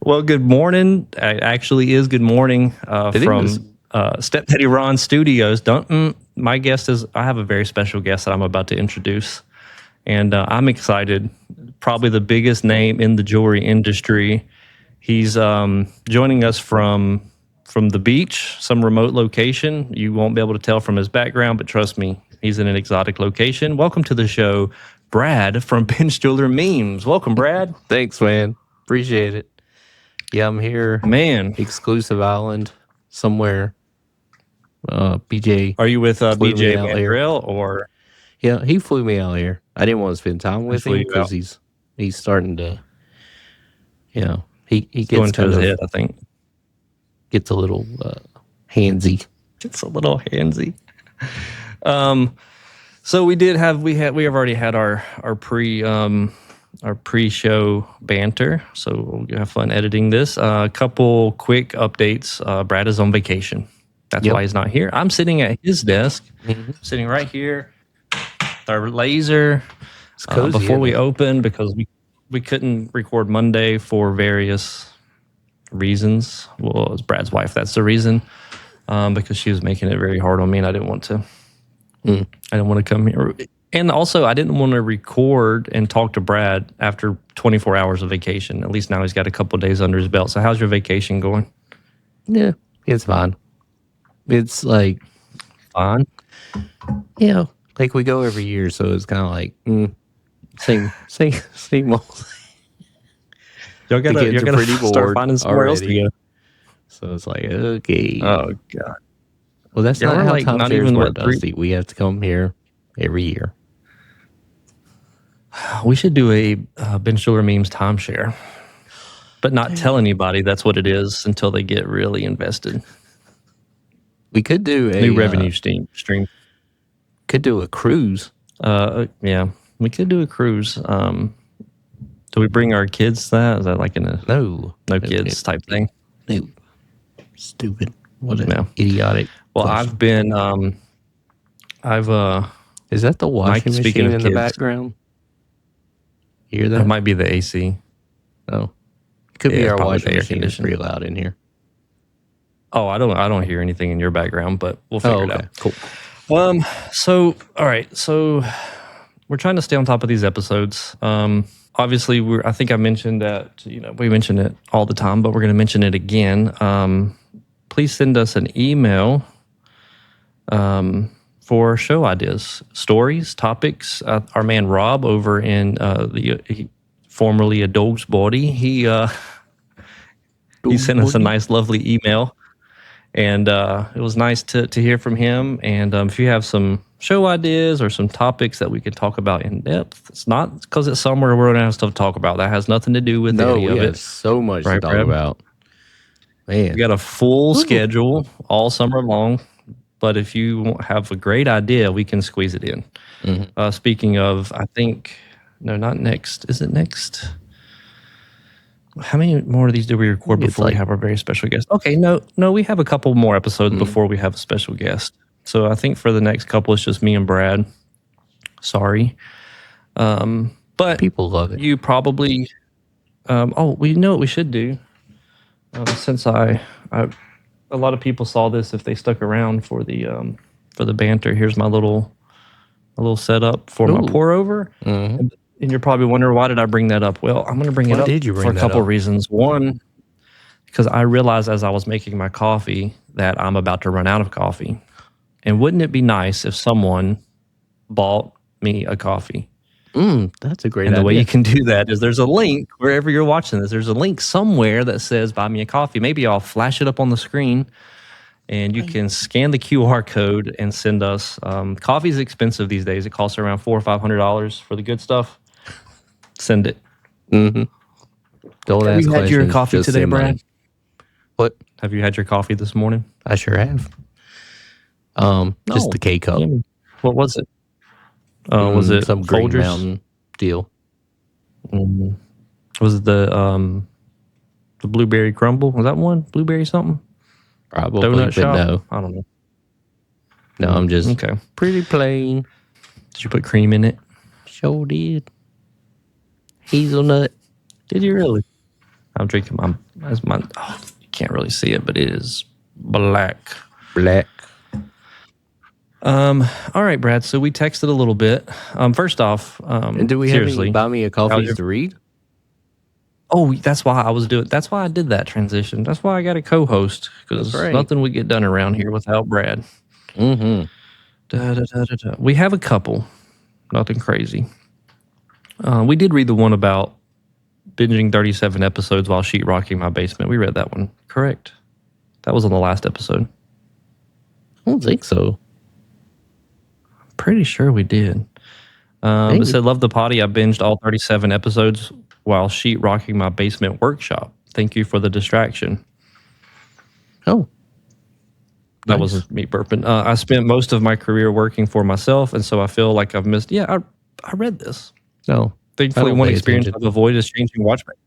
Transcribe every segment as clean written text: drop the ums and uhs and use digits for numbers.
Well, good morning. It actually is good morning from Step Daddy Ron Studios. My guest is, I have a very special guest that I'm about to introduce, and I'm excited. Probably the biggest name in the jewelry industry. He's joining us from the beach, some remote location. You won't be able to tell from his background, but trust me, he's in an exotic location. Welcome to the show, Brad from Bench Jeweler Memes. Welcome, Brad. Thanks, man. Appreciate it. Yeah, I'm here. Man. Exclusive island somewhere. BJ. Are you with BJ Mandrill or? Yeah, he flew me out here. I didn't want to spend time with him because he's starting to, he gets going to his head, I think. Gets a little handsy. It's a little handsy. So we have already had our pre-show banter. So we'll have fun editing this. A couple quick updates. Brad is on vacation. That's why he's not here. I'm sitting at his desk, sitting right here. With our laser. It's cozy, before we opened because we couldn't record Monday for various reasons. Well, it was Brad's wife. That's the reason. Because she was making it very hard on me, and I didn't want to. I didn't want to come here. And also, I didn't want to record and talk to Brad after 24 hours of vacation. At least now he's got a couple of days under his belt. So how's your vacation going? Yeah, it's fine. It's like fine. Yeah, like we go every year, so it's kind of like same old. Y'all gotta start finding somewhere else to go. So it's like, okay. Oh God. Well, that's not how time shares work, Dusty. We have to come here every year. We should do a Bench Jeweler Memes timeshare, but not tell anybody that's what it is until they get really invested. We could do a new revenue stream. Could do a cruise. Yeah, we could do a cruise. Do we bring our kids to that? Is that like in a no kids type thing? No. Stupid. What an idiotic. Well, question. Is that the washing machine in the background? You hear that? It might be the AC. Oh. It could be our washing machine. It's pretty loud in here. Oh, I don't hear anything in your background, but we'll figure it out. Cool. So all right. So we're trying to stay on top of these episodes. Obviously I think I mentioned that, we mention it all the time, but we're going to mention it again. Please send us an email for show ideas, stories, topics. Our man Rob over in formerly a dog's body, he sent us a nice, lovely email, and it was nice to hear from him. And if you have some show ideas or some topics that we could talk about in depth, it's not because it's somewhere we're going to have stuff to talk about. That has nothing to do with any of it. So much to talk about. Man. We got a full schedule all summer long, but if you have a great idea, we can squeeze it in. Speaking of, not next. Is it next? How many more of these do we record before we have our very special guest? Okay, no, we have a couple more episodes before we have a special guest. So I think for the next couple, it's just me and Brad. Sorry. But people love it. You probably, we know what we should do. Since a lot of people saw this if they stuck around for the banter. Here's my little setup for my pour over, and you're probably wondering, why did I bring that up? Well, I'm going to bring it up for a couple reasons. One, because I realized as I was making my coffee that I'm about to run out of coffee, and wouldn't it be nice if someone bought me a coffee? That's a great idea. And the way you can do that is there's a link wherever you're watching this. There's a link somewhere that says buy me a coffee. Maybe I'll flash it up on the screen and you can scan the QR code and send us. Coffee is expensive these days. It costs around $400 or $500 for the good stuff. Send it. Don't ask Have you had your coffee today, Brad? What? Have you had your coffee this morning? I sure have. Just the K cup. What was it? Was it some Green Mountain deal? Was it the blueberry crumble? Was that one? Blueberry something? Probably, donut shop? No. I don't know. No, I'm just pretty plain. Did you put cream in it? Sure did. Hazelnut. Did you really? I'm drinking my. Oh, you can't really see it, but it is black. Black. All right, Brad. So we texted a little bit. First off, And do we have any buy me a coffees to read? Oh, that's why I was doing. That's why I did that transition. That's why I got a co-host, because nothing would get done around here without Brad. Mm-hmm. We have a couple. Nothing crazy. We did read the one about binging 37 episodes while sheetrocking my basement. We read that one. Correct. That was on the last episode. I don't think so. Pretty sure we did. It said, love the potty. I binged all 37 episodes while sheetrocking my basement workshop. Thank you for the distraction. Oh. That wasn't me burping. I spent most of my career working for myself, and so I feel like I've missed. Yeah, I read this. No. Thankfully, one experience I've avoided is changing watchmaker.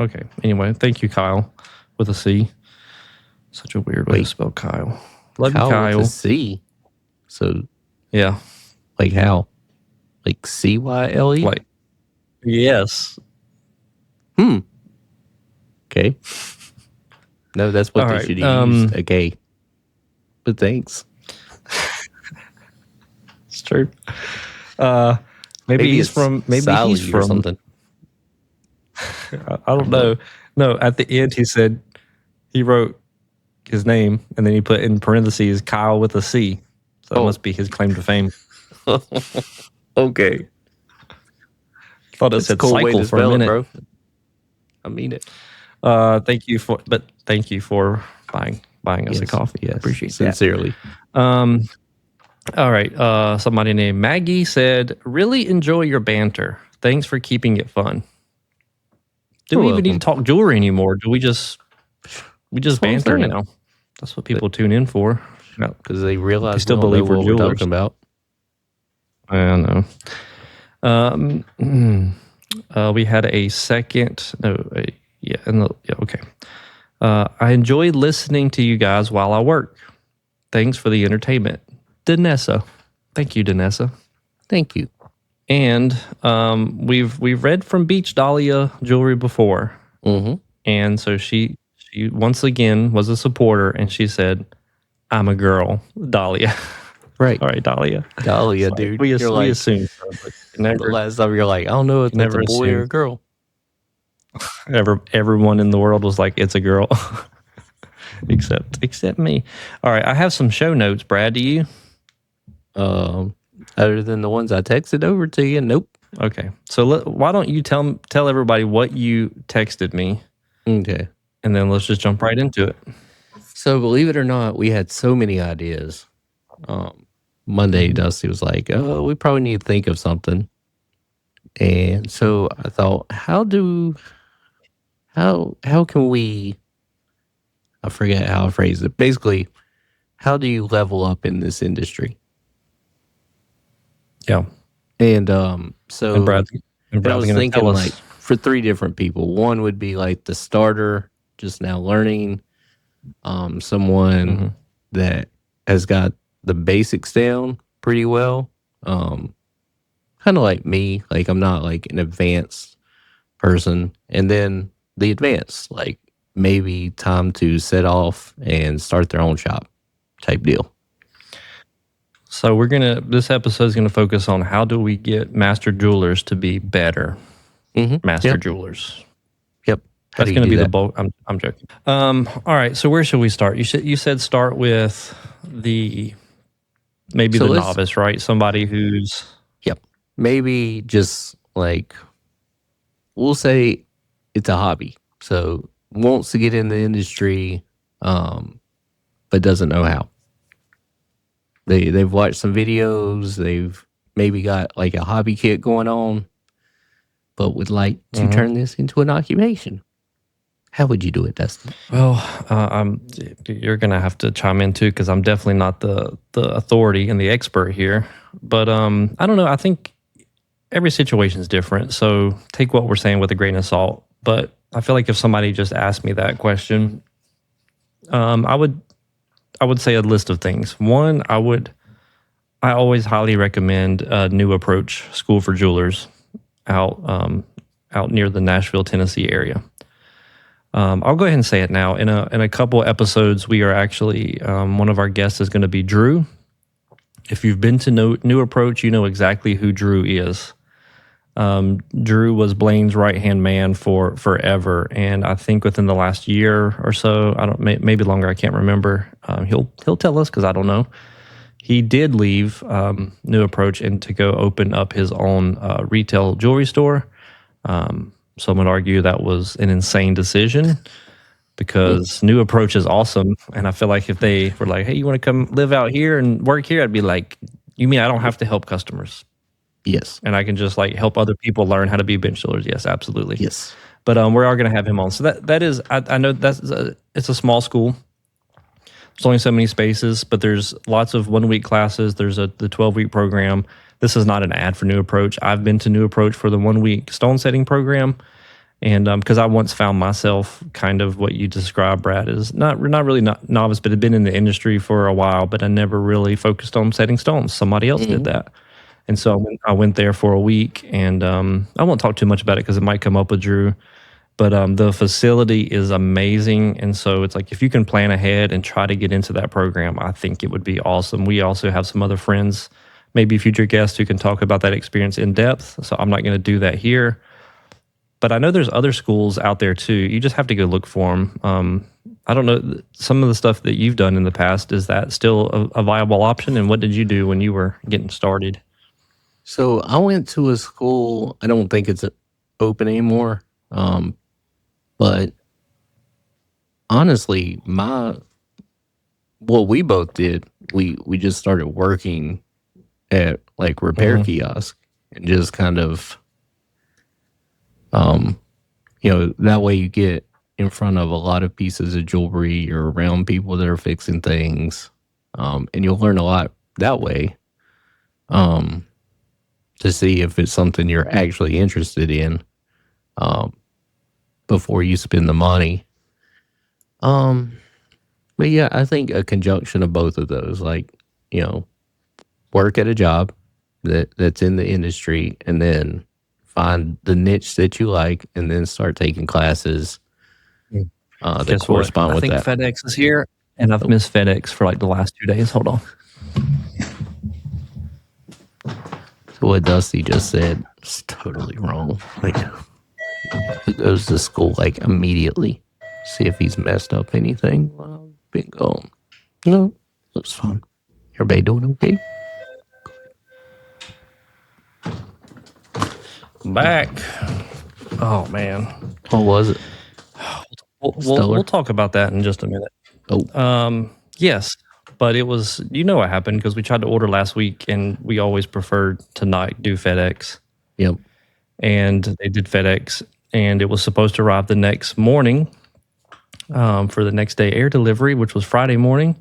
Okay. Anyway, thank you, Kyle, with a C. Such a weird way to spell Kyle. Love you, Kyle. With a C. So. Yeah. Like how? Like CYLE? Like. Yes. Okay. No, that's what they should use. Okay. But thanks. It's true. Maybe he's from something. I don't know. No, at the end he wrote his name and then he put in parentheses Kyle with a C. So that must be his claim to fame. Okay. Thought it said cool cycle for a minute, bro. I mean it. Thank you for buying us a coffee. Yes. Appreciate sincerely. That. All right. Somebody named Maggie said, "Really enjoy your banter. Thanks for keeping it fun." Do we even need to talk jewelry anymore? Do we just banter now? That's what people tune in for. Because they realize they still believe what we're talking about. I don't know. We had a second. Okay. I enjoy listening to you guys while I work. Thanks for the entertainment. Danessa. Thank you, Danessa. Thank you. And we've read from Beach Dahlia Jewelry before. Mm-hmm. And so she once again was a supporter, and she said, I'm a girl, Dahlia. Right. All right, Dahlia. Dahlia, dude. We assume so, but the last time you're like, I don't know if that's a boy or a girl. Everyone in the world was like, it's a girl. except me. All right, I have some show notes, Brad. Do you? Other than the ones I texted over to you, nope. Okay, so why don't you tell everybody what you texted me? Okay, and then let's just jump right into it. So, believe it or not, we had so many ideas. Monday, Dusty was like, "Oh, we probably need to think of something." And so I thought, how can we? I forget how I phrased it. Basically, how do you level up in this industry? Yeah. And so and Brad I was thinking like for 3 different people. One would be like the starter, just now learning. Someone that has got the basics down pretty well. Kind of like me. Like I'm not like an advanced person. And then the advanced, like maybe time to set off and start their own shop type deal. So this episode is gonna focus on how do we get master jewelers to be better master jewelers. Yep. That's gonna be the bulk. I'm joking. All right. So where should we start? You said start with the novice, right? Somebody who's maybe just like we'll say it's a hobby. So wants to get in the industry, but doesn't know how. They've watched some videos. They've maybe got like a hobby kit going on, but would like to turn this into an occupation. How would you do it, Dustin? Well, you're gonna have to chime in too, because I'm definitely not the authority and the expert here. But I don't know. I think every situation is different, so take what we're saying with a grain of salt. But I feel like if somebody just asked me that question, I would say a list of things. One, I always highly recommend a New Approach School for Jewelers out near the Nashville, Tennessee area. I'll go ahead and say it now. In a couple episodes, we are actually one of our guests is going to be Drew. If you've been to New Approach, you know exactly who Drew is. Drew was Blaine's right-hand man for forever, and I think within the last year or so, maybe longer, I can't remember. He'll tell us because I don't know. He did leave New Approach and to go open up his own retail jewelry store. Some would argue that was an insane decision because New Approach is awesome, and I feel like if they were like, "Hey, you want to come live out here and work here?" I'd be like, "You mean I don't have to help customers?" Yes. And I can just like help other people learn how to be bench jewelers. Yes, absolutely. Yes. But we are going to have him on. So that is, I know it's a small school. There's only so many spaces, but there's lots of 1 week classes. There's the 12-week program. This is not an ad for New Approach. I've been to New Approach for the 1 week stone setting program. And because I once found myself kind of what you described, Brad, is not really novice, but had been in the industry for a while, but I never really focused on setting stones. Somebody else did that. And so I went there for a week, and I won't talk too much about it because it might come up with Drew. But the facility is amazing, and so it's like if you can plan ahead and try to get into that program, I think it would be awesome. We also have some other friends, maybe future guests, who can talk about that experience in depth, so I'm not going to do that here. But I know there's other schools out there too. You just have to go look for them. I don't know, some of the stuff that you've done in the past, is that still a viable option? And what did you do when you were getting started? So I went to a school. I don't think it's open anymore. But honestly, what we both did, we just started working at like repair kiosk and just kind of, that way you get in front of a lot of pieces of jewelry. You're around people that are fixing things, and you'll learn a lot that way. To see if it's something you're actually interested in. Before you spend the money. But yeah, I think a conjunction of both of those, like, work at a job that's in the industry, and then find the niche that you like, and then start taking classes that Guess correspond what? with I think that. FedEx is here, and I've missed FedEx for like the last 2 days. Hold on. So what Dusty just said is totally wrong. Like, he goes to school like immediately, see if he's messed up anything while I've been gone. No, that's fine. Everybody doing okay? Back. Oh man. What was it? We'll talk about that in just a minute. Oh, Yes, but it was, what happened, because we tried to order last week, and we always preferred to not do FedEx. yep. And they did FedEx, and it was supposed to arrive the next morning for the next day air delivery, which was Friday morning.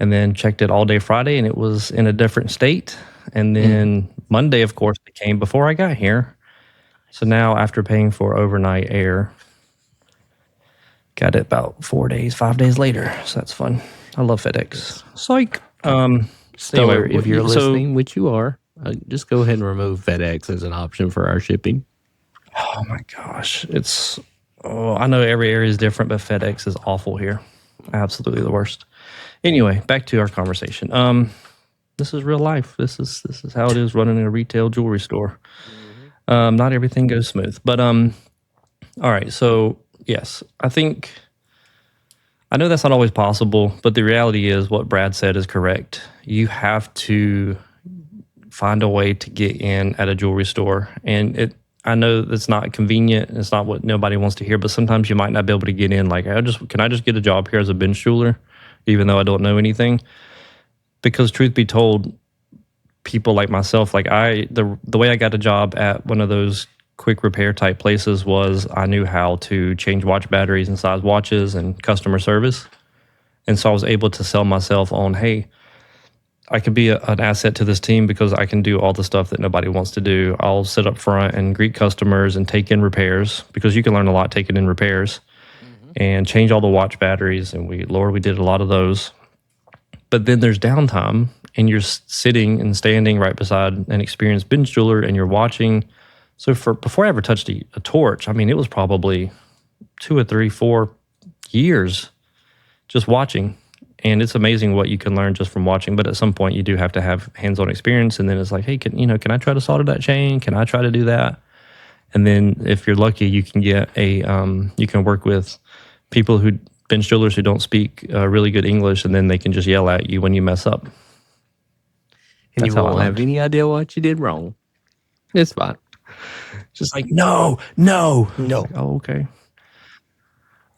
And then checked it all day Friday, and it was in a different state. And then Monday, of course, it came before I got here. So now, after paying for overnight air, got it about 5 days later. So that's fun. I love FedEx. Psych. Stellar, anyway, if you're so- listening, which you are, just go ahead and remove FedEx as an option for our shipping. Oh my gosh. I know every area is different, but FedEx is awful here. Absolutely the worst. Anyway, back to our conversation. This is real life. This is how it is running a retail jewelry store. Not everything goes smooth, but all right. So yes, I know that's not always possible, but the reality is what Brad said is correct. You have to find a way to get in at a jewelry store, and I know it's not convenient. It's not what nobody wants to hear, but sometimes you might not be able to get in. Like, can I just get a job here as a bench jeweler, even though I don't know anything? Because truth be told, people like myself, like the way I got a job at one of those quick repair type places was I knew how to change watch batteries and size watches and customer service. And so I was able to sell myself on, hey, I could be an asset to this team because I can do all the stuff that nobody wants to do. I'll sit up front and greet customers and take in repairs, because you can learn a lot taking in repairs, and change all the watch batteries. And we did a lot of those. But then there's downtime, and you're sitting and standing right beside an experienced bench jeweler, and you're watching. So before I ever touched a torch, I mean, it was probably 2 or 3, 4 years just watching. And it's amazing what you can learn just from watching. But at some point, you do have to have hands-on experience. And then it's like, hey, can I try to solder that chain? Can I try to do that? And then if you're lucky, you can get you can work with people bench drillers who don't speak really good English, and then they can just yell at you when you mess up. And you won't have any idea what you did wrong. It's fine. Just like, no. Like, oh, okay.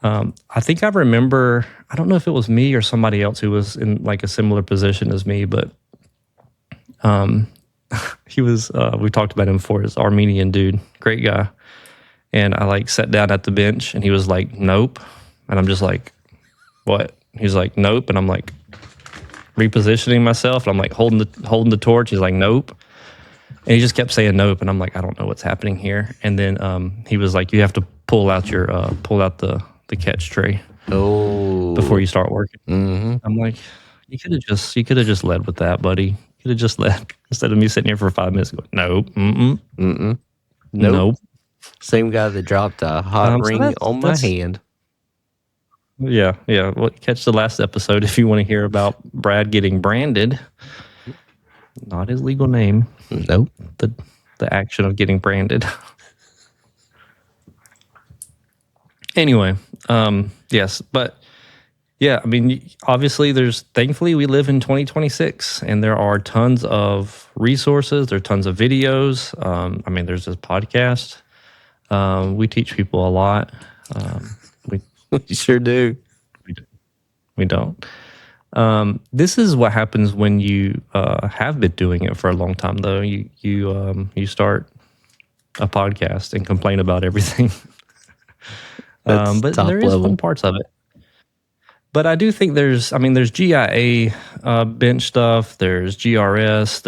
I think I remember, I don't know if it was me or somebody else who was in like a similar position as me, but he was, we talked about him before, his Armenian dude, great guy. And I like sat down at the bench and he was like, nope. And I'm just like, what? He's like, nope. And I'm like repositioning myself. And I'm like holding the torch. He's like, nope. And he just kept saying nope. And I'm like, I don't know what's happening here. And then he was like, you have to pull out the catch tray before you start working. Mm-hmm. I'm like, you could have just led with that, buddy. You could have just led instead of me sitting here for 5 minutes going, nope, nope. Same guy that dropped a hot ring on my hand. Yeah. Well, catch the last episode if you want to hear about Brad getting branded. Not his legal name. Nope. The action of getting branded. Anyway, yes, but yeah, I mean, obviously thankfully we live in 2026 and there are tons of resources, there are tons of videos. I mean, there's this podcast. We teach people a lot. We sure do. We don't. This is what happens when you have been doing it for a long time, though. You start a podcast and complain about everything. But there is fun parts of it. But I do think there's GIA bench stuff. There's GRS.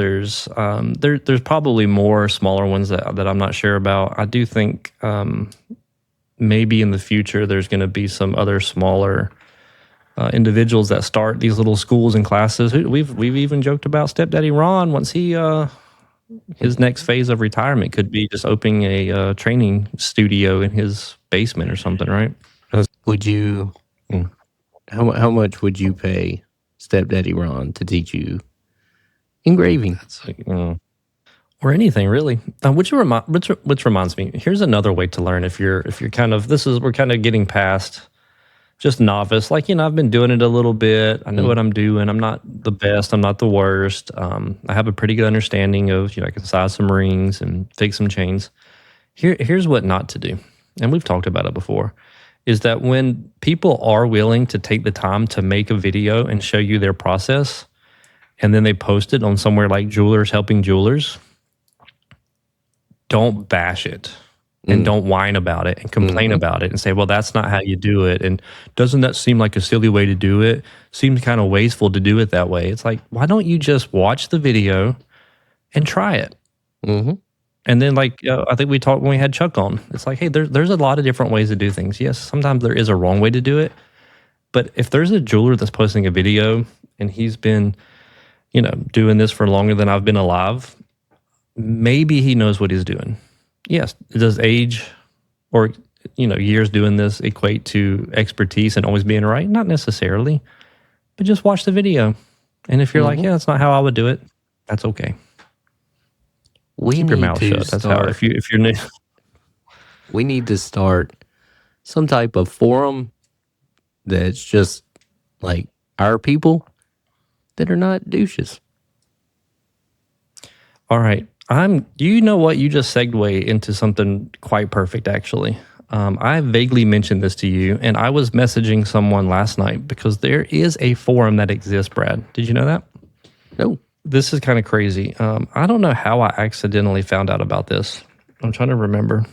There's probably more smaller ones that I'm not sure about. I do think maybe in the future there's going to be some other smaller individuals that start these little schools and classes. We've even joked about Stepdaddy Ron once his next phase of retirement could be just opening a training studio in his basement or something, right? Would you? How much would you pay Stepdaddy Ron to teach you engraving? Or anything really. Which reminds me, here's another way to learn if you're kind of we're kind of getting past just novice. Like, I've been doing it a little bit. I know what I'm doing. I'm not the best. I'm not the worst. I have a pretty good understanding of, I can size some rings and fix some chains. Here's what not to do. And we've talked about it before, is that when people are willing to take the time to make a video and show you their process, and then they post it on somewhere like Jewelers Helping Jewelers, don't bash it. And don't whine about it and complain about it and say, well, that's not how you do it. And doesn't that seem like a silly way to do it? Seems kind of wasteful to do it that way. It's like, why don't you just watch the video and try it? Mm-hmm. And then I think we talked when we had Chuck on. It's like, hey, there's a lot of different ways to do things. Yes, sometimes there is a wrong way to do it. But if there's a jeweler that's posting a video and he's been, doing this for longer than I've been alive, maybe he knows what he's doing. Yes, does age or years doing this equate to expertise and always being right? Not necessarily, but just watch the video. And if you're like, yeah, that's not how I would do it, that's okay. Keep your mouth shut. That's how. If you're new, we need to start some type of forum that's just like our people that are not douches. All right. You know what? You just segued into something quite perfect, actually. I vaguely mentioned this to you, and I was messaging someone last night because there is a forum that exists, Brad. Did you know that? No. This is kind of crazy. I don't know how I accidentally found out about this. I'm trying to remember.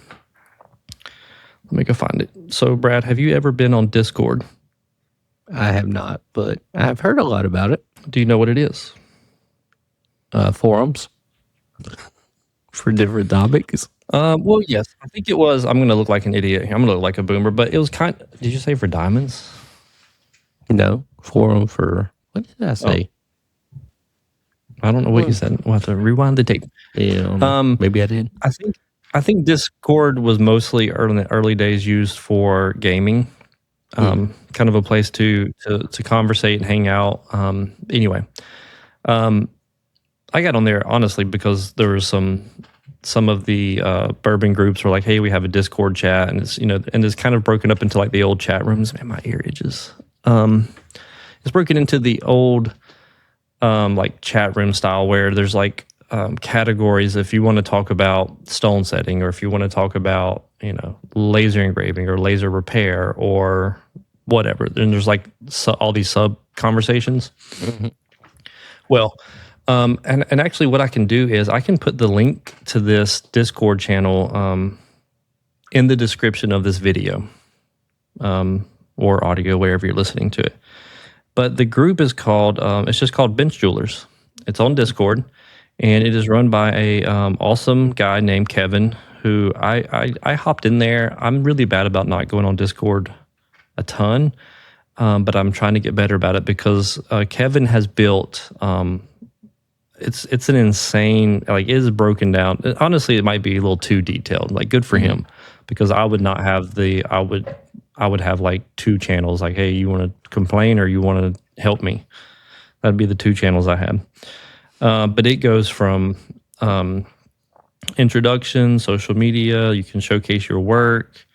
Let me go find it. So, Brad, have you ever been on Discord? I have not, but I've heard a lot about it. Do you know what it is? Forums. For different topics? Well, yes. I think it was. I'm going to look like an idiot here. I'm going to look like a boomer, but it was did you say for diamonds? No. Forum for, what did I say? I don't know what you said. We'll have to rewind the tape. Yeah. Maybe I did. I think I think Discord was mostly early days used for gaming, kind of a place to conversate and hang out. Anyway, um, I got on there honestly because there was some of the bourbon groups were like, "Hey, we have a Discord chat," and it's kind of broken up into like the old chat rooms. Man, my ear itches. It's broken into the old like chat room style where there's like categories. If you want to talk about stone setting, or if you want to talk about laser engraving or laser repair or whatever, then there's like all these sub conversations. Well, and actually, what I can do is I can put the link to this Discord channel in the description of this video or audio, wherever you're listening to it. But the group is called, it's just called Bench Jewelers. It's on Discord, and it is run by a awesome guy named Kevin, who I hopped in there. I'm really bad about not going on Discord a ton, but I'm trying to get better about it because Kevin has built, it's an insane, like it is broken down. Honestly, it might be a little too detailed, like good for him, because I would not have I would have like two channels, like, hey, you want to complain or you want to help me? That'd be the two channels I had. But it goes from introduction, social media, you can showcase your work.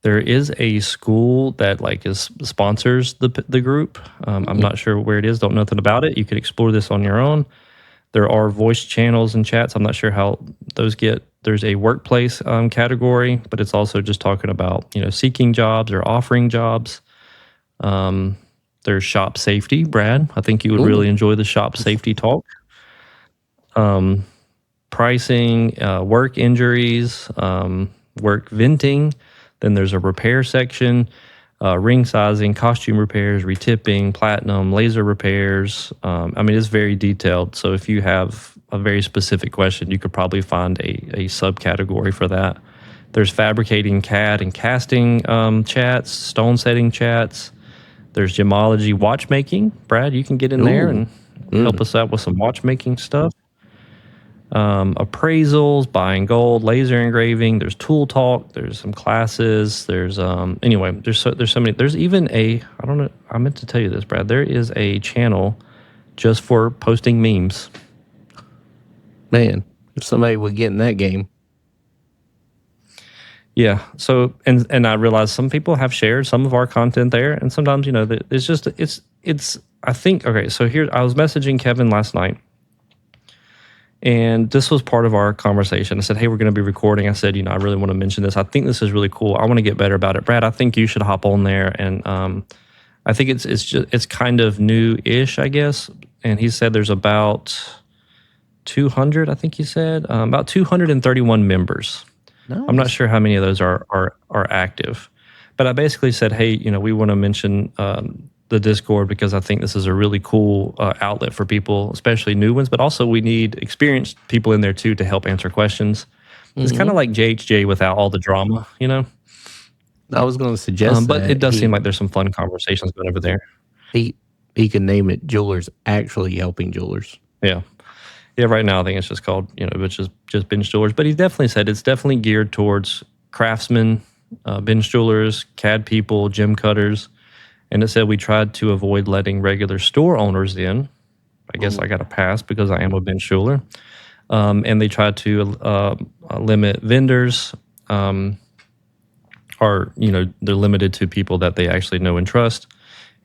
There is a school that like sponsors the group. I'm not sure where it is, don't know nothing about it. You could explore this on your own. There are voice channels and chats. I'm not sure how those get. There's a workplace category, but it's also just talking about seeking jobs or offering jobs. There's shop safety. Brad, I think you would really enjoy the shop safety talk. Pricing, work injuries, work venting. Then there's a repair section, ring sizing, costume repairs, retipping, platinum, laser repairs. I mean, it's very detailed. So if you have a very specific question, you could probably find a subcategory for that. There's fabricating CAD and casting chats, stone setting chats. There's gemology, watchmaking. Brad, you can get in there and help us out with some watchmaking stuff. Appraisals, buying gold, laser engraving. There's tool talk. There's some classes. There's anyway. There's so many. There's even I don't know. I meant to tell you this, Brad. There is a channel just for posting memes. Man, if somebody would get in that game. Yeah. So and I realize some people have shared some of our content there, and sometimes it's just it's. I think okay. So here I was messaging Kevin last night. And this was part of our conversation. I said, hey, we're going to be recording. I said, I really want to mention this. I think this is really cool. I want to get better about it. Brad, I think you should hop on there. And I think it's kind of new-ish, I guess. And he said there's about 200, I think he said, about 231 members. Nice. I'm not sure how many of those are active. But I basically said, hey, we want to mention the Discord because I think this is a really cool outlet for people, especially new ones, but also we need experienced people in there too to help answer questions. It's kind of like JHJ without all the drama, I was going to suggest but it does seem like there's some fun conversations going over there. He can name it Jewelers Actually Helping Jewelers. Yeah. Right now I think it's just called, which is just bench jewelers, but he definitely said it's definitely geared towards craftsmen, bench jewelers, CAD people, gem cutters. And it said we tried to avoid letting regular store owners in. I guess I got a pass because I am a bench jeweler. And they tried to limit vendors, or they're limited to people that they actually know and trust.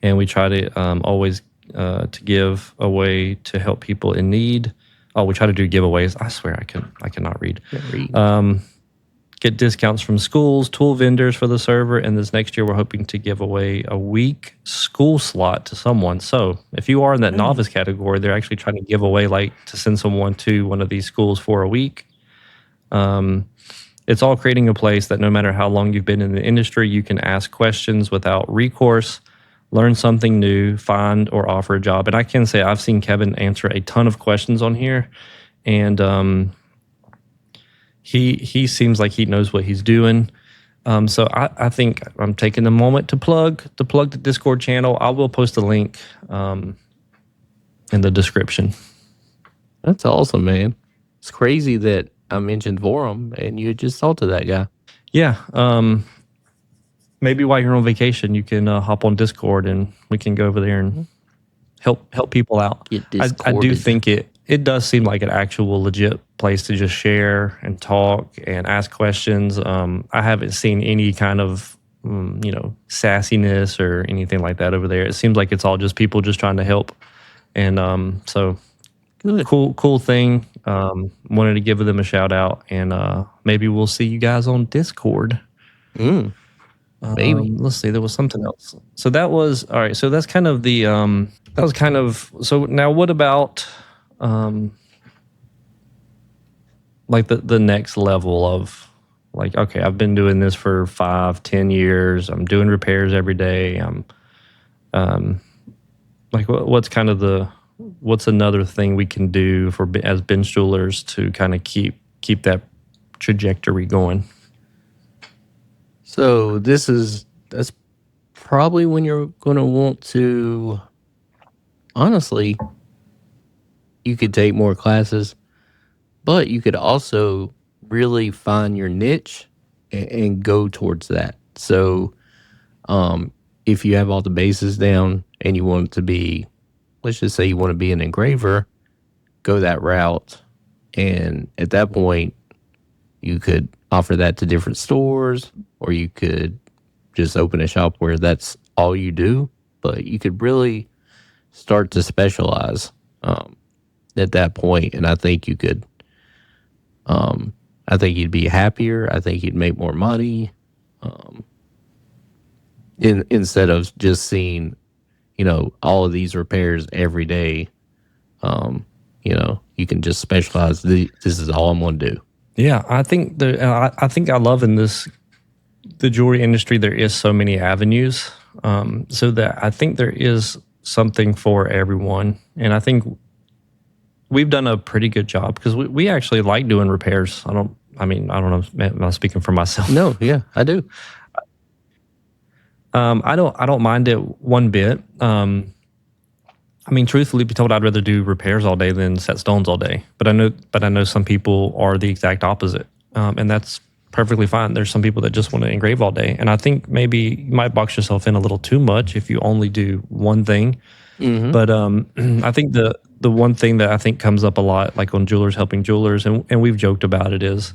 And we try to always to give away to help people in need. Oh, we try to do giveaways. I swear I cannot read. Get discounts from schools, tool vendors for the server, and this next year we're hoping to give away a week school slot to someone. So if you are in that novice category, they're actually trying to give away to send someone to one of these schools for a week. It's all creating a place that no matter how long you've been in the industry, you can ask questions without recourse, learn something new, find or offer a job. And I can say I've seen Kevin answer a ton of questions on here, and He seems like he knows what he's doing. So I think I'm taking a moment to plug the Discord channel. I will post a link in the description. That's awesome, man. It's crazy that I mentioned forum, and you just talked to that guy. Yeah. Maybe while you're on vacation, you can hop on Discord and we can go over there and help people out. Get I do discorded. think it does seem like an actual legit place to just share and talk and ask questions. I haven't seen any kind of sassiness or anything like that over there. It seems like it's all just people just trying to help. And so Good. cool thing. Wanted to give them a shout out, and maybe we'll see you guys on Discord. Maybe. Let's see. There was something else. So that was all right. So that's kind of the that was kind of so. Now, what about like the next level of like, okay, I've been doing this for 5-10 years. I'm doing repairs every day. I'm like, what's kind of what's another thing we can do for as bench jewelers to kind of keep that trajectory going? So that's probably when you're going to want to, honestly, you could take more classes, but you could also really find your niche and go towards that. So if you have all the bases down and you want it to be, let's just say you want to be an engraver, go that route. And at that point, you could offer that to different stores, or you could just open a shop where that's all you do. But you could really start to specialize at that point, and I think you could. I think you'd be happier. I think you'd make more money. Instead of just seeing, all of these repairs every day. You can just specialize. This is all I'm going to do. Yeah, I think I love in the jewelry industry there is so many avenues, so that I think there is something for everyone, and I think we've done a pretty good job because we actually like doing repairs. I don't know. I'm not speaking for myself. No, yeah, I do. I don't mind it one bit. Truthfully be told, I'd rather do repairs all day than set stones all day. But I know some people are the exact opposite, and that's perfectly fine. There's some people that just want to engrave all day, and I think maybe you might box yourself in a little too much if you only do one thing. Mm-hmm. But I think the one thing that I think comes up a lot, like on Jewelers Helping Jewelers, and we've joked about it, is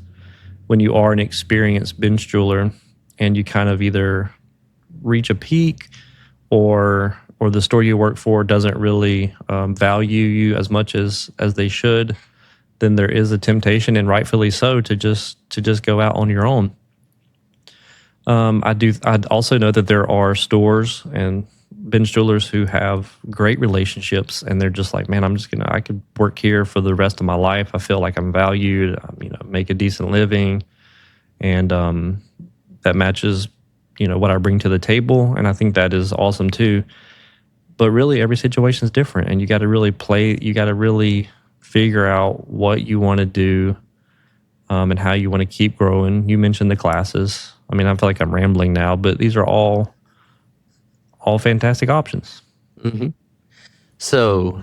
when you are an experienced bench jeweler and you kind of either reach a peak or the store you work for doesn't really value you as much as they should, then there is a temptation, and rightfully so, to just go out on your own. I also know that there are stores and bench jewelers who have great relationships, and they're just like, man, I could work here for the rest of my life. I feel like I'm valued, make a decent living, and that matches, what I bring to the table. And I think that is awesome too. But really, every situation is different, and you got to really figure out what you want to do, and how you want to keep growing. You mentioned the classes. I feel like I'm rambling now, but these are all fantastic options. Mm-hmm. So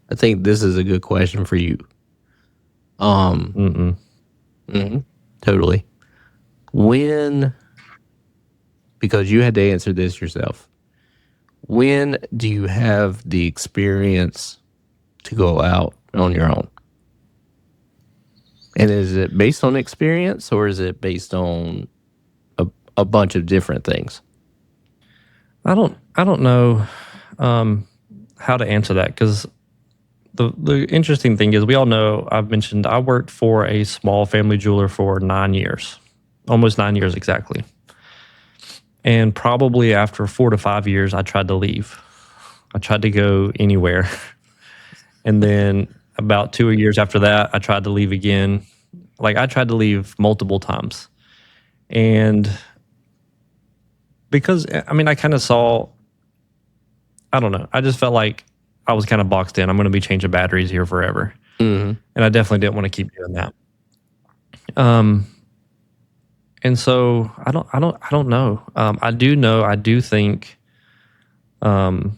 I think this is a good question for you. Totally. Because you had to answer this yourself. When do you have the experience to go out on your own? And is it based on experience, or is it based on a bunch of different things? I don't know how to answer that, because the interesting thing is, we all know, I've mentioned I worked for a small family jeweler for 9 years, almost 9 years exactly. And probably after 4 to 5 years, I tried to leave. I tried to go anywhere. And then about 2 years after that, I tried to leave again. Like, I tried to leave multiple times. And because, I kind of saw, I don't know, I just felt like I was kind of boxed in. I'm going to be changing batteries here forever. Mm-hmm. And I definitely didn't want to keep doing that. And so I don't know. I do think that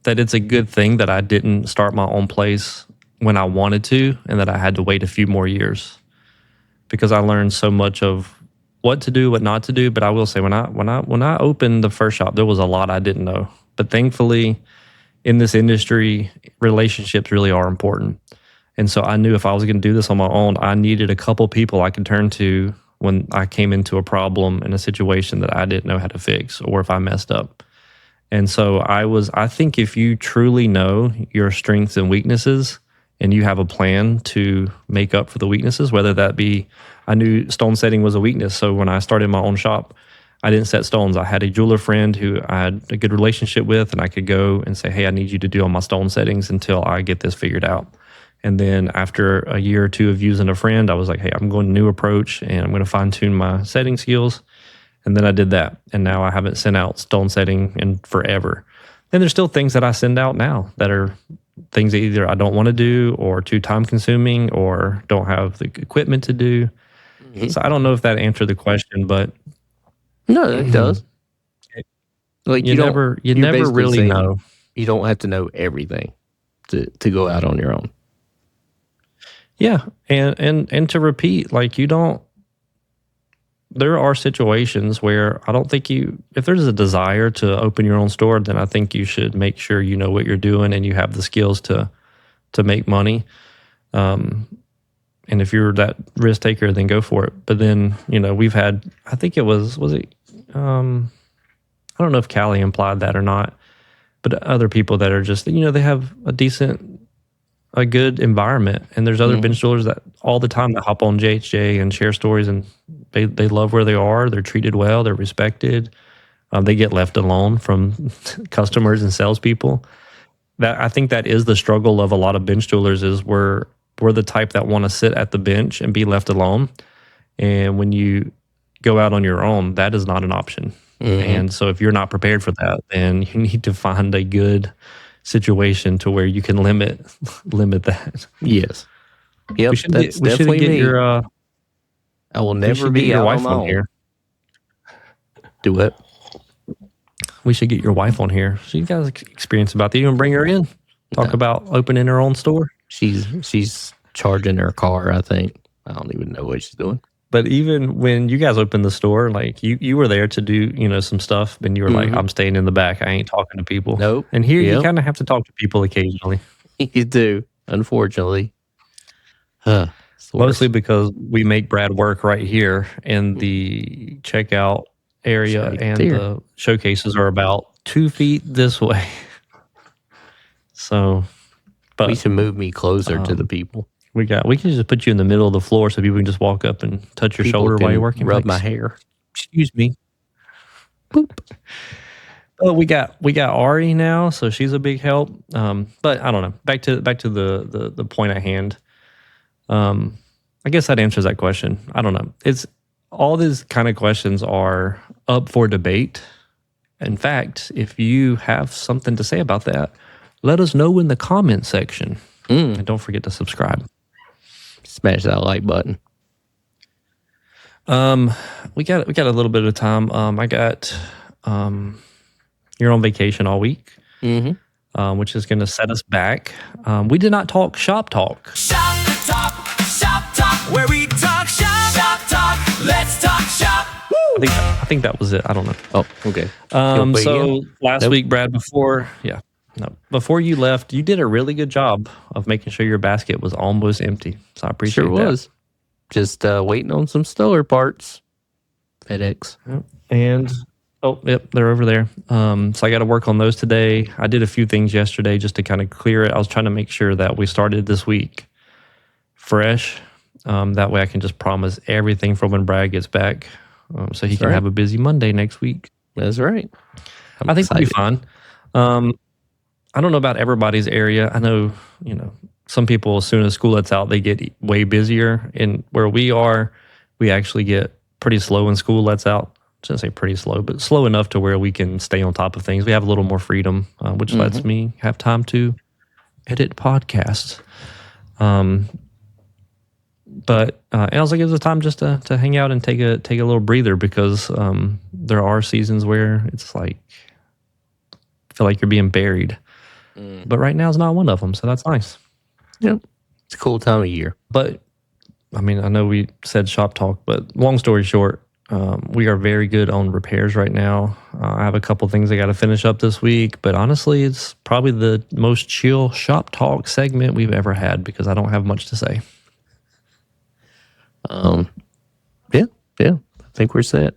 it's a good thing that I didn't start my own place when I wanted to, and that I had to wait a few more years because I learned so much of what to do, what not to do. But I will say, when I opened the first shop, there was a lot I didn't know. But thankfully, in this industry, relationships really are important. And so I knew if I was going to do this on my own, I needed a couple people I could turn to when I came into a problem in a situation that I didn't know how to fix, or if I messed up. And so I think if you truly know your strengths and weaknesses and you have a plan to make up for the weaknesses, whether that be, I knew stone setting was a weakness. So when I started my own shop, I didn't set stones. I had a jeweler friend who I had a good relationship with, and I could go and say, hey, I need you to do all my stone settings until I get this figured out. And then after a year or two of using a friend, I was like, hey, I'm going a new approach and I'm going to fine tune my setting skills. And then I did that. And now I haven't sent out stone setting in forever. And there's still things that I send out now that are things that either I don't want to do or too time consuming or don't have the equipment to do. Mm-hmm. So I don't know if that answered the question, but no, it does. Like you never really know. You don't have to know everything to go out on your own. Yeah, and to repeat, like there are situations where I don't think if there's a desire to open your own store, then I think you should make sure you know what you're doing and you have the skills to make money. And if you're that risk taker, then go for it. But then, we've had, I think it was it, I don't know if Callie implied that or not, but other people that are just, they have a good environment. And there's other bench jewelers that all the time that hop on JHJ and share stories, and they love where they are. They're treated well. They're respected. They get left alone from customers and salespeople. I think that is the struggle of a lot of bench jewelers is we're the type that want to sit at the bench and be left alone. And when you go out on your own, that is not an option. Mm-hmm. And so if you're not prepared for that, then you need to find a good situation to where you can limit that. Yes. Yep. That's definitely me. I will never be your out wife on my own. Here. Do what? We should get your wife on here. She got experience about that. You want to bring her in? Talk about opening her own store? She's charging her car, I think. I don't even know what she's doing. But even when you guys opened the store, like you were there to do, some stuff, and you were like, I'm staying in the back. I ain't talking to people. Nope. And here you kind of have to talk to people occasionally. You do, unfortunately. Mostly because we make Brad work right here in the checkout area, and the showcases are about 2 feet this way. So, but we should move me closer to the people. We can just put you in the middle of the floor so people can just walk up and touch your shoulder while you're working. Rub my hair. Excuse me. Boop. Oh, we got Ari now, so she's a big help. But I don't know. Back to the point at hand. I guess that answers that question. I don't know. It's all these kind of questions are up for debate. In fact, if you have something to say about that, let us know in the comment section. And don't forget to subscribe. Smash that like button. We got a little bit of time. You're on vacation all week, which is going to set us back. We did not talk shop talk. Shop talk, where we talk shop talk. Let's talk shop. I think that was it. I don't know. Oh, okay. So last week, Brad, before you left, you did a really good job of making sure your basket was almost empty. So I appreciate that. Sure was. Just waiting on some stellar parts. FedEx. Yep. And they're over there. So I got to work on those today. I did a few things yesterday just to kind of clear it. I was trying to make sure that we started this week fresh. That way I can just promise everything from when Brad gets back. So he can have a busy Monday next week. That's right. I think we'll be fine. I don't know about everybody's area. I know, some people, as soon as school lets out, they get way busier. And where we are, we actually get pretty slow when school lets out. I shouldn't say pretty slow, but slow enough to where we can stay on top of things. We have a little more freedom, which lets me have time to edit podcasts. But it also gives us time just to hang out and take a little breather, because there are seasons where it's like, I feel like you're being buried. But right now is not one of them, so that's nice. Yep. It's a cool time of year. But I mean, I know we said shop talk, but long story short, we are very good on repairs right now. I have a couple things I got to finish up this week, but honestly, it's probably the most chill shop talk segment we've ever had because I don't have much to say. Yeah. I think we're set.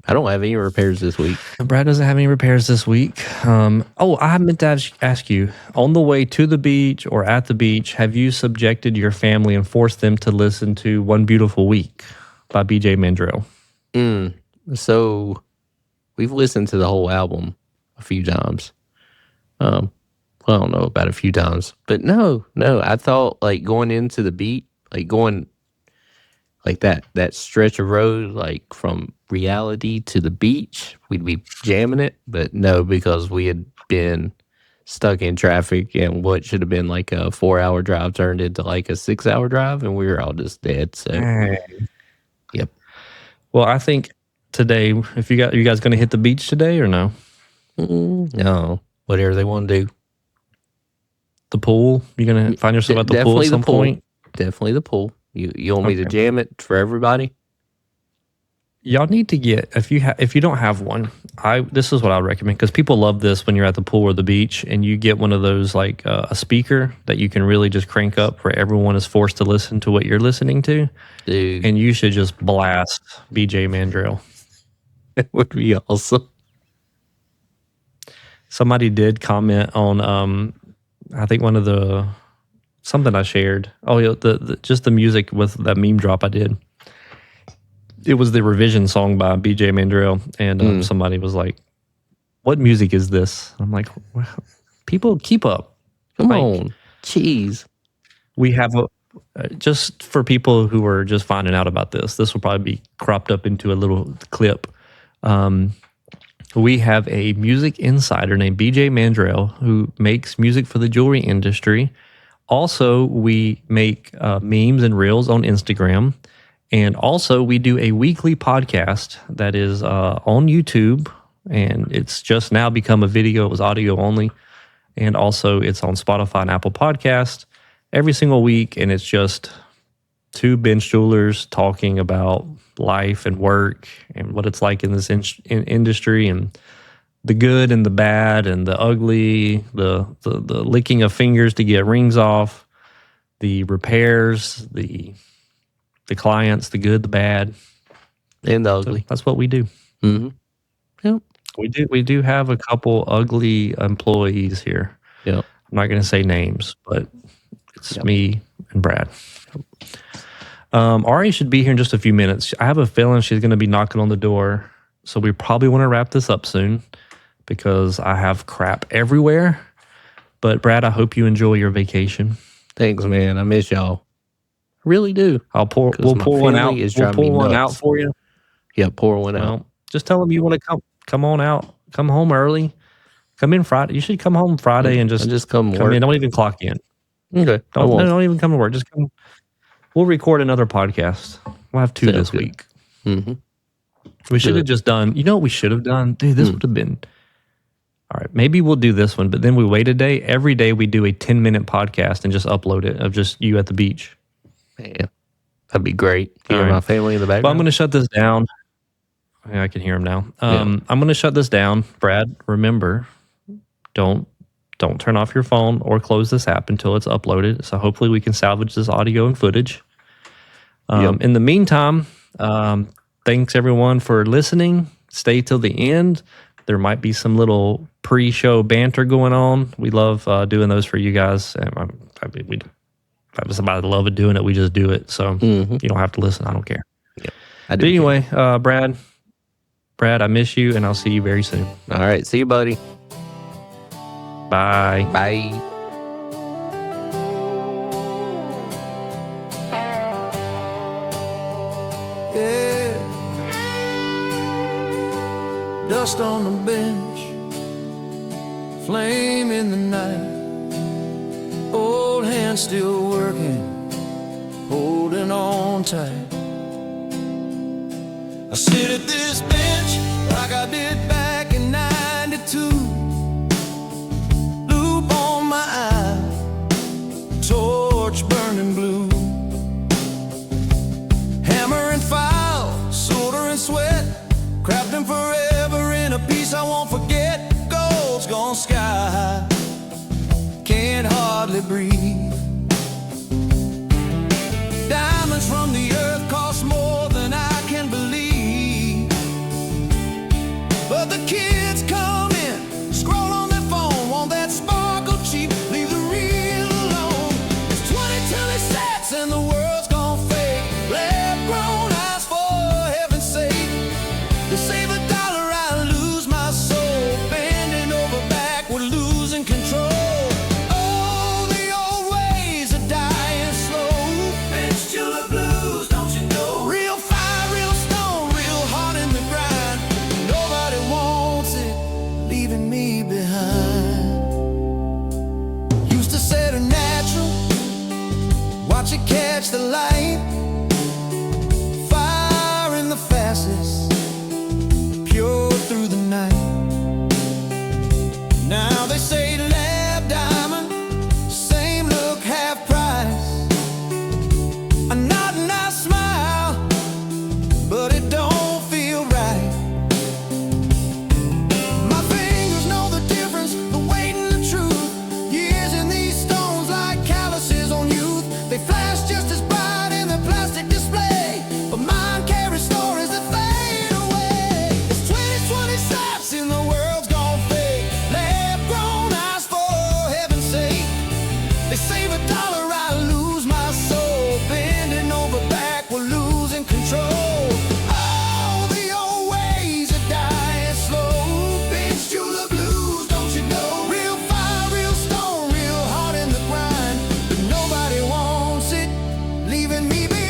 I don't have any repairs this week. Brad doesn't have any repairs this week. I meant to ask you, on the way to the beach or at the beach, have you subjected your family and forced them to listen to One Beautiful Week by BJ Mandrell? So we've listened to the whole album a few times. Well, I don't know about a few times, but no, I thought like going into the beat, like going like that stretch of road, like from reality to the beach, we'd be jamming it, but no, because we had been stuck in traffic and what should have been like a 4-hour drive turned into like a 6-hour drive, and we were all just dead. So, yep. Well, I think today, if you guys going to hit the beach today or no? No, whatever they want to do. The pool? You're going to find yourself at the pool at some point? Definitely the pool. You want me to jam it for everybody? Y'all need to get, if you don't have one, this is what I recommend, because people love this when you're at the pool or the beach and you get one of those like a speaker that you can really just crank up where everyone is forced to listen to what you're listening to. Dude. And you should just blast BJ Mandrell. It would be awesome. Somebody did comment on, I think something I shared. Oh yeah, just the music with that meme drop I did. It was the revision song by BJ Mandrell, and somebody was like, "What music is this?" I'm like, well, "People keep up. Come on, jeez." We have just for people who are just finding out about this. This will probably be cropped up into a little clip. We have a music insider named BJ Mandrell who makes music for the jewelry industry. Also, we make memes and reels on Instagram. And also, we do a weekly podcast that is on YouTube. And it's just now become a video. It was audio only. And also, it's on Spotify and Apple Podcast every single week. And it's just two bench jewelers talking about life and work and what it's like in this industry and the good and the bad and the ugly, the licking of fingers to get rings off, the repairs, the clients, the good, the bad, and the ugly. So that's what we do. Mm-hmm. Yep. We do have a couple ugly employees here. Yep. I'm not going to say names, but it's me and Brad. Ari should be here in just a few minutes. I have a feeling she's going to be knocking on the door. So we probably want to wrap this up soon because I have crap everywhere. But Brad, I hope you enjoy your vacation. Thanks, man. I miss y'all. I really do. We'll pour one out. We'll pour one out for you. Yeah, pour one out. Just tell them you want to come on out. Come home early. Come in Friday. You should come home Friday and just come in. Don't even clock in. Okay. Don't even come to work. Just come. We'll record another podcast. We'll have 2 this week. Mm-hmm. We should have just done, you know what we should have done? Dude, this would have been, all right, maybe we'll do this one, but then we wait a day. Every day we do a 10-minute podcast and just upload it of just you at the beach. Yeah, that'd be great. Hear my family in the background. Well, I'm going to shut this down. Yeah, I can hear him now. I'm going to shut this down. Brad, remember, don't turn off your phone or close this app until it's uploaded. So hopefully we can salvage this audio and footage. In the meantime, thanks everyone for listening. Stay till the end. There might be some little pre-show banter going on. We love doing those for you guys. I was about to love it doing it. We just do it. So you don't have to listen. I don't care. Yep. But anyway, Brad, I miss you and I'll see you very soon. All right. See you, buddy. Bye. Bye. Yeah. Dust on the bench, flame in the night, old hands still working, holding on tight. I sit at this bench like I did back in '92. Loop on my eye, turning blue. Hammer and file, solder and sweat, crafting forever in a piece I won't forget. Gold's gone sky high, can't hardly breathe. Diamonds from the earth cost more than I can believe. But the kids come in, scroll on their phone, want that sparkle cheap, leave the real alone. It's 2026 and the world's gone fake. Lab-grown eyes for heaven's sake. To save $1, I lose my soul, bending over backward, losing control. Oh, the old ways are dying slow. Fistula blues, don't you know? Real fire, real stone, real heart in the grind. Nobody wants it, leaving me behind. Used to set a natural, watch it catch the light. Fire in the fastest, pure through the night. Now they say lab diamond, same look, half price. A nod and I smile, but it don't feel right. My fingers know the difference, the weight and the truth. Years in these stones like calluses on youth. They flash just as bright in the plastic display, but mine carry stories that fade away. It's 2020 slaps in the world's gone fake. Lab-grown eyes for heaven's sake. They save $1, I lose my soul, bending over backward, losing control. Oh, the old ways are dying slow. Fistula blues, don't you know? Real fire, real stone, real heart in the grind. But nobody wants it, leaving me behind.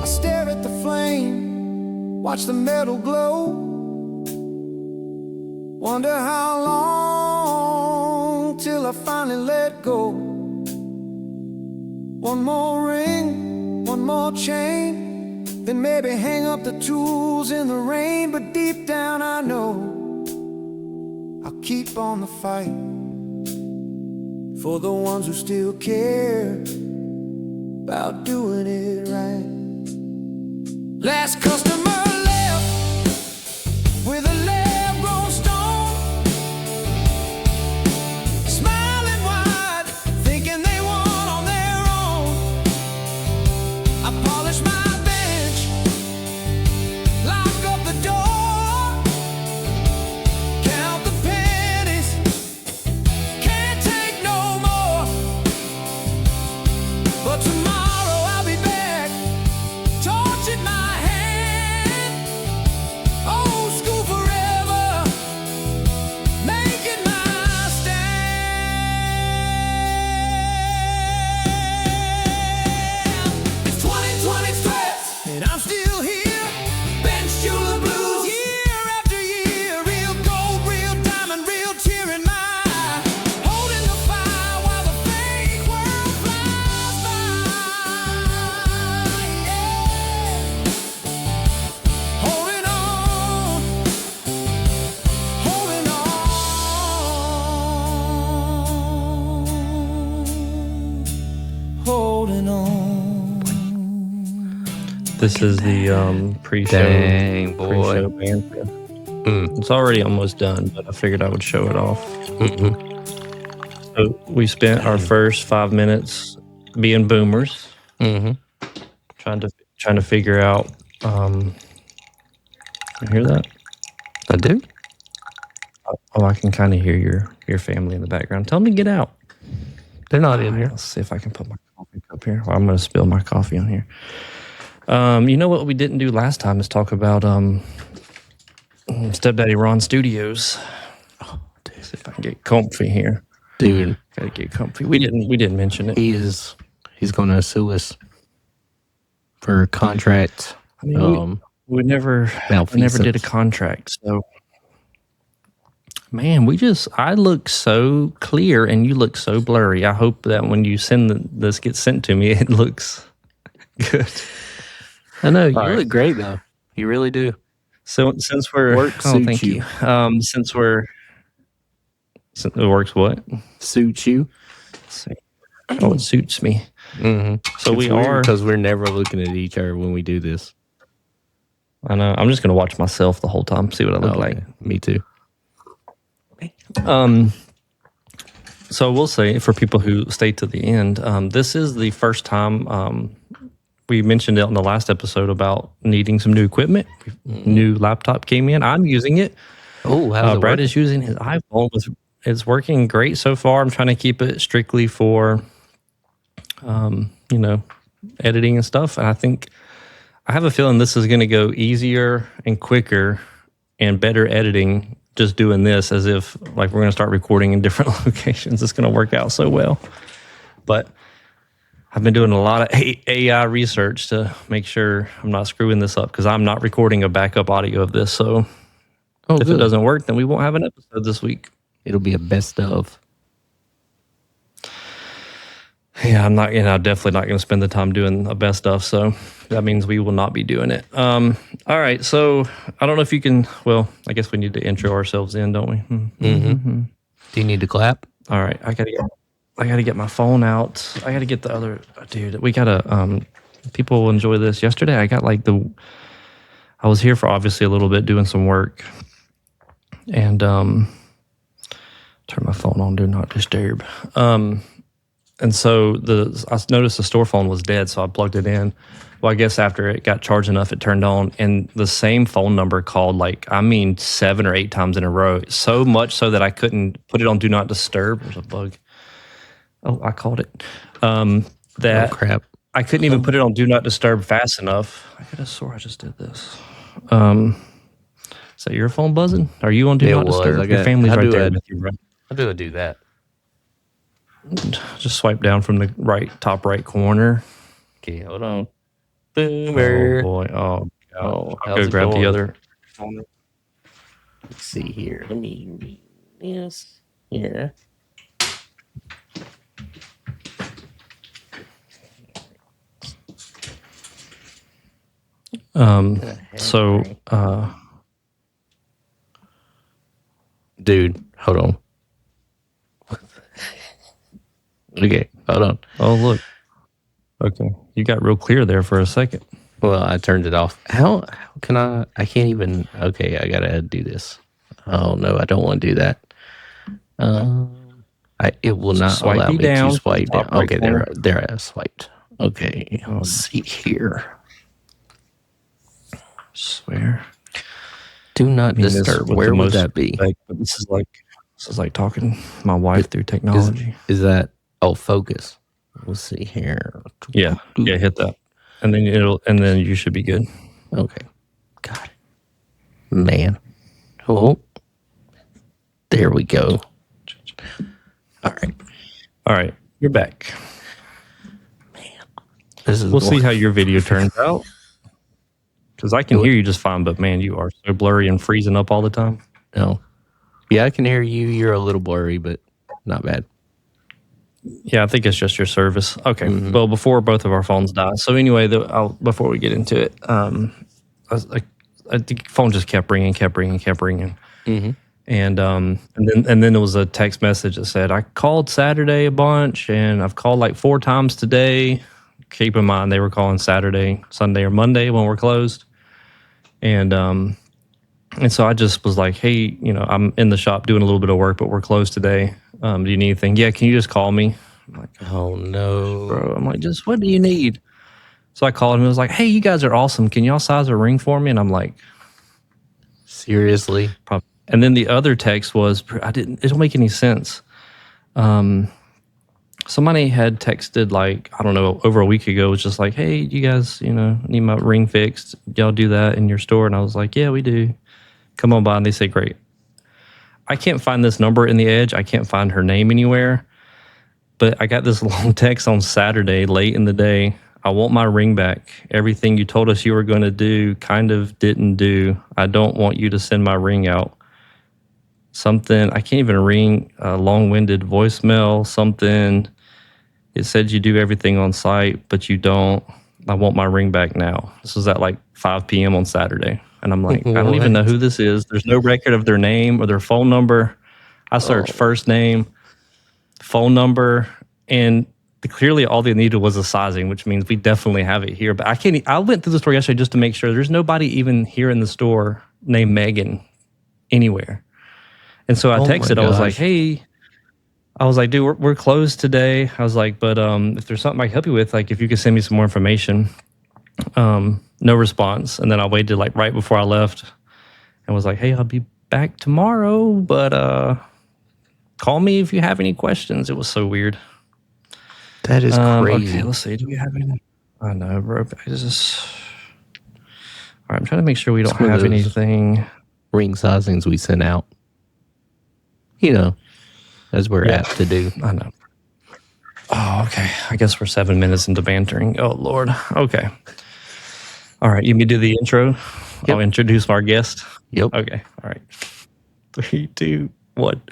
I stare at the flame, watch the metal glow. Wonder how long till I finally let go. One more ring, one more chain, then maybe hang up the tools in the rain. But deep down I know I'll keep on the fight for the ones who still care about doing it right. Last customer left with a lab-grown stone, smiling wide, thinking they won on their own. I polish my bench, lock up the door, count the pennies, can't take no more. But tomorrow I'll be back, torch in my hand, old school forever, making my stand. It's 2020 threats, and I'm still here. Fistula blues, year after year. Real gold, real diamond, real tear in my eye. Holding the fire while the fake world flies by. Yeah. Holding on, holding on, holding on. This is the pre-show. Dang, boy. Pre-show banter. It's already almost done, but I figured I would show it off. So we spent our first 5 minutes being boomers, trying to figure out. You hear that? I do. Oh, I can kind of hear your family in the background. Tell me to get out. They're not in here. Let's see if I can put my coffee cup here. Well, I'm going to spill my coffee on here. You know what we didn't do last time is talk about Stepdaddy Ron Studios. Oh, dude, see if I can get comfy here. Dude, Gotta get comfy. We didn't mention it. he's going to sue us for contract. I mean, we never did a Malfeasance. contract. So, man, I look so clear and you look so blurry. I hope that when you this gets sent to me, it looks good. I know, you All right. look great, though. You really do. So since we're Work suits you. Since it works what? Suits you. Let's see. Oh, it suits me. Mm-hmm. So we are, because we're never looking at each other when we do this. I know. I'm just gonna watch myself the whole time, see what I look like. Yeah. Me too. So we'll say for people who stay to the end, this is the first time we mentioned it on the last episode about needing some new equipment. New laptop came in. I'm using it. Oh, how's it Brad working? is using his iPhone. It's working great so far. I'm trying to keep it strictly for, editing and stuff. And I have a feeling this is going to go easier and quicker and better editing just doing this, as if like we're going to start recording in different locations. It's going to work out so well. But I've been doing a lot of AI research to make sure I'm not screwing this up, because I'm not recording a backup audio of this. So if it doesn't work, then we won't have an episode this week. It'll be a best of. Yeah, I'm definitely not going to spend the time doing a best of. So that means we will not be doing it. All right. So I don't know if you can, well, I guess we need to intro ourselves in, don't we? Mm-hmm. Do you need to clap? All right. I gotta get my phone out. I gotta get the other, dude, we gotta, people will enjoy this. Yesterday I got I was here for obviously a little bit doing some work, and, turn my phone on, do not disturb. And so I noticed the store phone was dead, so I plugged it in. Well, I guess after it got charged enough, it turned on, and the same phone number called 7 or 8 times in a row. So much so that I couldn't put it on do not disturb. There's a bug. Oh, I called it. Oh, crap. I couldn't even put it on do not disturb fast enough. I could have swore I just did this. Is that your phone buzzing? Are you on do not disturb? Your family's right there with you, bro. How do I do that? Just swipe down from the top right corner. Okay, hold on. Boomer. Oh boy. Oh, God. Oh, I'll go grab the other phone. Let's see here. Let me read this here. So, dude, hold on. Okay, hold on. oh, look. Okay. You got real clear there for a second. Well, I turned it off. How can I can't even. Okay, I gotta do this. Oh no, I don't want to do that. It will not Swipe allow me down, to swipe down. top right Okay, corner. there I swiped. Okay, let's see here. Swear. Do not mean, this disturb. with Where the would most that be? respect, but this is like talking to my wife through technology. Is that focus? We'll see here. Yeah, hit that, and then you should be good. Okay, got it. Man, oh, there we go. All right, You're back. this is. We'll see how your video turns out, because I can hear you just fine, but man, you are so blurry and freezing up all the time. No, yeah, I can hear you. You're a little blurry, but not bad. Yeah, I think it's just your service. Okay. Well, before both of our phones die. So anyway, before we get into it, the phone just kept ringing. Mm-hmm. And then there was a text message that said, I called Saturday a bunch, and I've called 4 times today. Keep in mind, they were calling Saturday, Sunday, or Monday when we're closed. And so I just was like, hey, I'm in the shop doing a little bit of work, but we're closed today. Do you need anything? Yeah, can you just call me? I'm like, Oh no, bro, I'm like, just what do you need? So I called him. It was like, hey, you guys are awesome. Can y'all size a ring for me? And I'm like, seriously? probably. And then the other text was, it don't make any sense. Somebody had texted I don't know, over a week ago, was just like, hey, you guys, need my ring fixed. Y'all do that in your store? And I was like, yeah, we do. Come on by. And they say, great. I can't find this number in the Edge. I can't find her name anywhere. But I got this long text on Saturday, late in the day. I want my ring back. Everything you told us you were going to do kind of didn't do. I don't want you to send my ring out. Something, I can't even ring a long-winded voicemail, something. It said you do everything on site, but you don't. I want my ring back now. This was at like 5 p.m. on Saturday. And I'm like, I don't even know who this is. There's no record of their name or their phone number. I searched first name, phone number, and clearly all they needed was a sizing, which means we definitely have it here. But I went through the store yesterday just to make sure there's nobody even here in the store named Megan anywhere. And so I texted, I was like, hey, dude, we're closed today. I was like, but if there's something I can help you with, like if you could send me some more information. No response. And then I waited like right before I left and was like, hey, I'll be back tomorrow, but call me if you have any questions. It was so weird. That is crazy. Okay, let's see. Do we have any? I know, bro. All right, I'm trying to make sure we don't have anything. Ring sizings we sent out. You know, as we're apt to do. I know. Oh, okay. I guess we're 7 minutes into bantering. Oh, Lord. Okay. All right. You may do the intro. Yep. I'll introduce our guest. Yep. Okay. All right. 3, 2, 1.